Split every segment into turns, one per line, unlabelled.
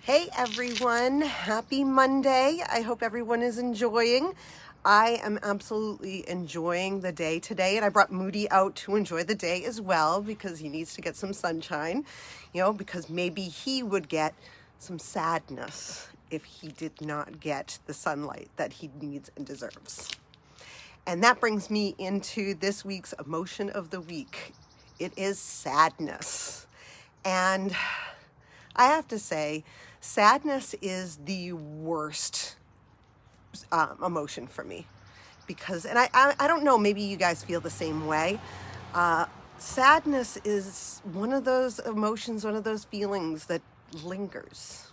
Hey everyone, happy Monday. I hope everyone is enjoying. I am absolutely enjoying the day today, and I brought Moody out to enjoy the day as well because he needs to get some sunshine, because maybe he would get some sadness if he did not get the sunlight that he needs and deserves. And that brings me into this week's emotion of the week. It is sadness. And I have to say, sadness is the worst emotion for me because, and I don't know, maybe you guys feel the same way. Sadness is one of those emotions, one of those feelings that lingers,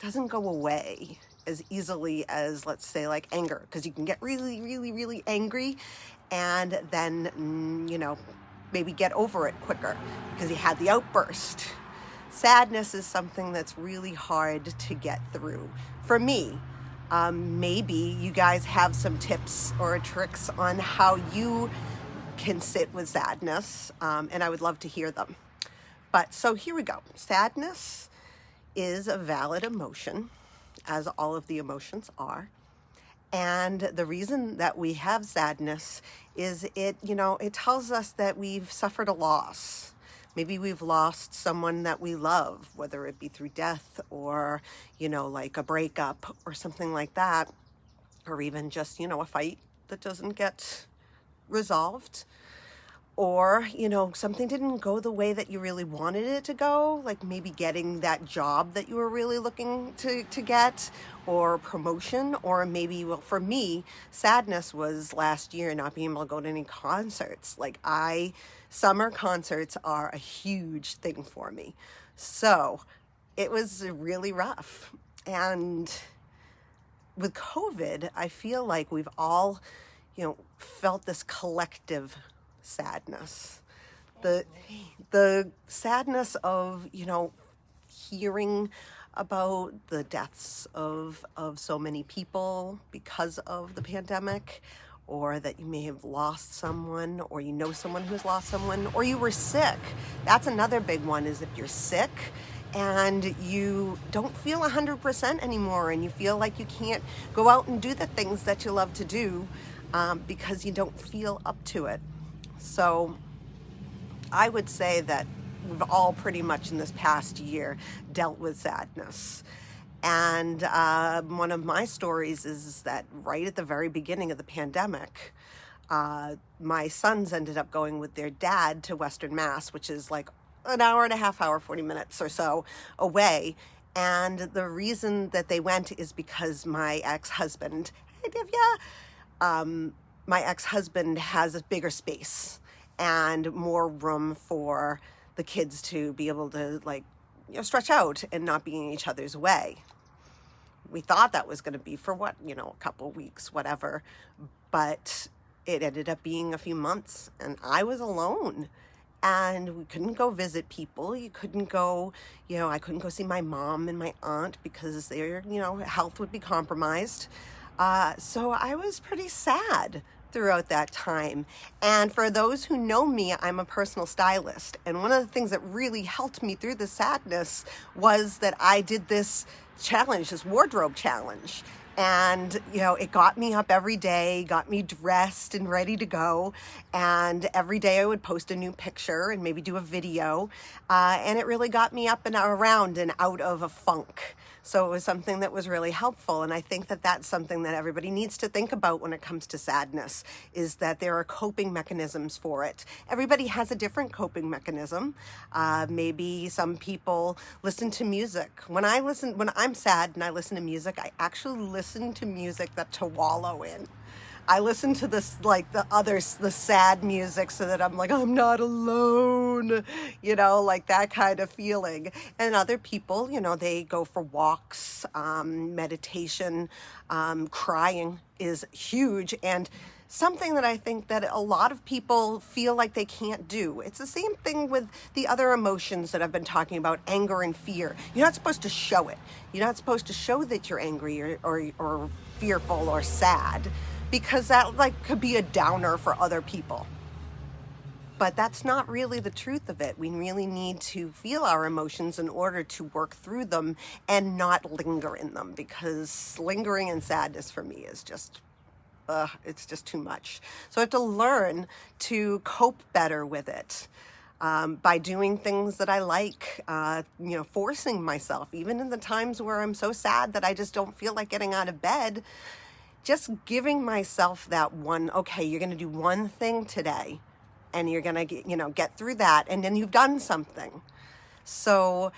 doesn't go away as easily as, let's say, like anger, because you can get really, really, really angry and then, maybe get over it quicker because you had the outburst. Sadness is something that's really hard to get through. For me, maybe you guys have some tips or tricks on how you can sit with sadness, and I would love to hear them. But so here we go. Sadness is a valid emotion, as all of the emotions are. And the reason that we have sadness is it tells us that we've suffered a loss. Maybe we've lost someone that we love, whether it be through death or, like a breakup or something like that, or even just, a fight that doesn't get resolved. Or, something didn't go the way that you really wanted it to go, like maybe getting that job that you were really looking to get, or promotion, or maybe, well, for me, sadness was last year not being able to go to any concerts. Summer concerts are a huge thing for me. So it was really rough. And with COVID, I feel like we've all, felt this collective sadness, the sadness of hearing about the deaths of so many people because of the pandemic, or that you may have lost someone, or someone who's lost someone, or you were sick. That's another big one, is if you're sick and you don't feel 100% anymore and you feel like you can't go out and do the things that you love to do because you don't feel up to it. So I would say that we've all pretty much in this past year dealt with sadness. And one of my stories is that right at the very beginning of the pandemic, my sons ended up going with their dad to Western Mass, which is like an hour and a half, 40 minutes or so away. And the reason that they went is because my ex-husband, hey Divya, my ex-husband has a bigger space and more room for the kids to be able to stretch out and not be in each other's way. We thought that was going to be for a couple weeks, whatever, but it ended up being a few months, and I was alone, and we couldn't go visit people. You couldn't go, I couldn't go see my mom and my aunt because their, health would be compromised. So I was pretty sad throughout that time. And for those who know me, I'm a personal stylist. And one of the things that really helped me through the sadness was that I did this challenge, this wardrobe challenge. And, it got me up every day, got me dressed and ready to go. And every day I would post a new picture and maybe do a video. And it really got me up and around and out of a funk. So it was something that was really helpful. And I think that that's something that everybody needs to think about when it comes to sadness, is that there are coping mechanisms for it. Everybody has a different coping mechanism. Maybe some people listen to music. When I'm sad and I listen to music, I actually listen to music to wallow in. I listen to this, the sad music, so that I'm not alone, that kind of feeling. And other people, they go for walks, meditation, crying is huge. And something that I think that a lot of people feel like they can't do. It's the same thing with the other emotions that I've been talking about, anger and fear. You're not supposed to show it. You're not supposed to show that you're angry or fearful or sad, because that could be a downer for other people. But that's not really the truth of it. We really need to feel our emotions in order to work through them and not linger in them, because lingering in sadness for me is just, it's just too much. So I have to learn to cope better with it. By doing things that I like, forcing myself, even in the times where I'm so sad that I just don't feel like getting out of bed, just giving myself that one, okay, you're going to do one thing today and you're going to get through that, and then you've done something. So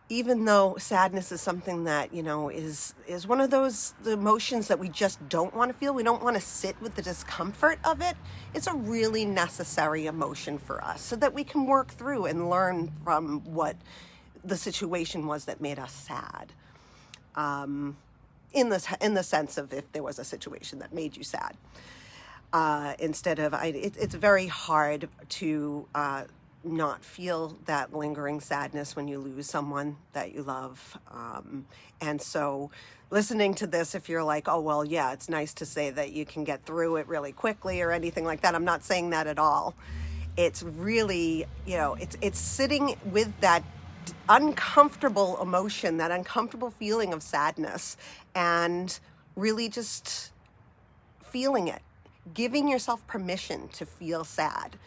even though sadness is something that, is one of those the emotions that we just don't want to feel, we don't want to sit with the discomfort of it, it's a really necessary emotion for us so that we can work through and learn from what the situation was that made us sad. In the sense of if there was a situation that made you sad. It's very hard to not feel that lingering sadness when you lose someone that you love. And so listening to this, if you're like, oh, well, yeah, it's nice to say that you can get through it really quickly or anything like that. I'm not saying that at all. It's really, it's sitting with that uncomfortable emotion, that uncomfortable feeling of sadness, and really just feeling it, giving yourself permission to feel sad.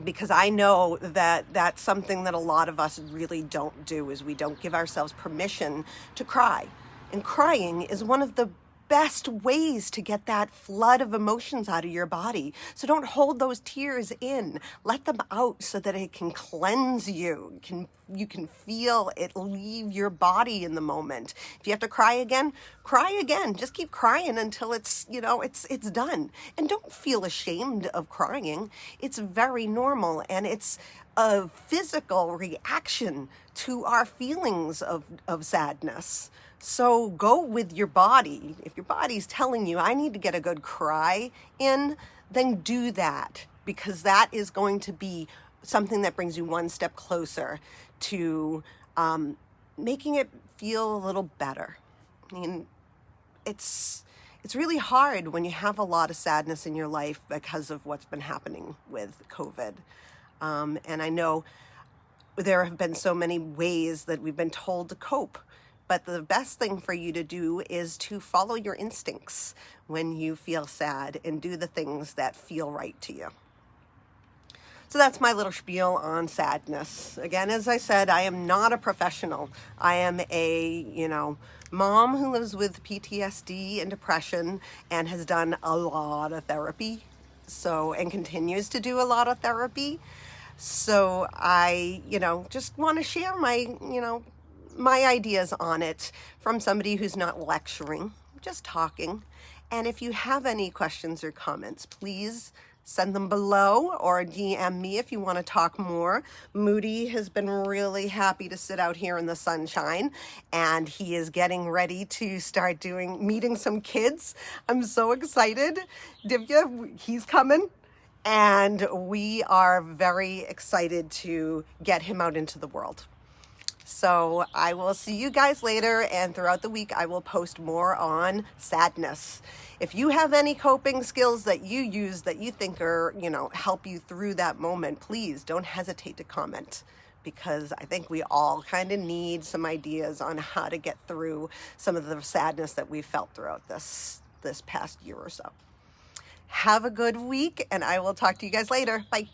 Because I know that that's something that a lot of us really don't do, is we don't give ourselves permission to cry. And crying is one of the best ways to get that flood of emotions out of your body. So don't hold those tears in. Let them out so that it can cleanse you. You can feel it leave your body in the moment. If you have to cry again, cry again. Just keep crying until it's done. And don't feel ashamed of crying. It's very normal, and it's a physical reaction to our feelings of sadness. So go with your body. If your body's telling you, I need to get a good cry in, then do that, because that is going to be something that brings you one step closer to making it feel a little better. I mean, it's really hard when you have a lot of sadness in your life because of what's been happening with COVID. And I know there have been so many ways that we've been told to cope. But the best thing for you to do is to follow your instincts when you feel sad and do the things that feel right to you. So that's my little spiel on sadness. Again, as I said, I am not a professional. I am a, mom who lives with PTSD and depression and has done a lot of therapy, and continues to do a lot of therapy. So I, just want to share my ideas on it from somebody who's not lecturing, just talking. And if you have any questions or comments, please send them below or DM me if you want to talk more. Moody has been really happy to sit out here in the sunshine, and he is getting ready to start meeting some kids. I'm so excited. Divya, he's coming. And we are very excited to get him out into the world. So I will see you guys later, and throughout the week I will post more on sadness. If you have any coping skills that you use that you think are, help you through that moment, please don't hesitate to comment, because I think we all kind of need some ideas on how to get through some of the sadness that we've felt throughout this past year or so. Have a good week, and I will talk to you guys later. Bye.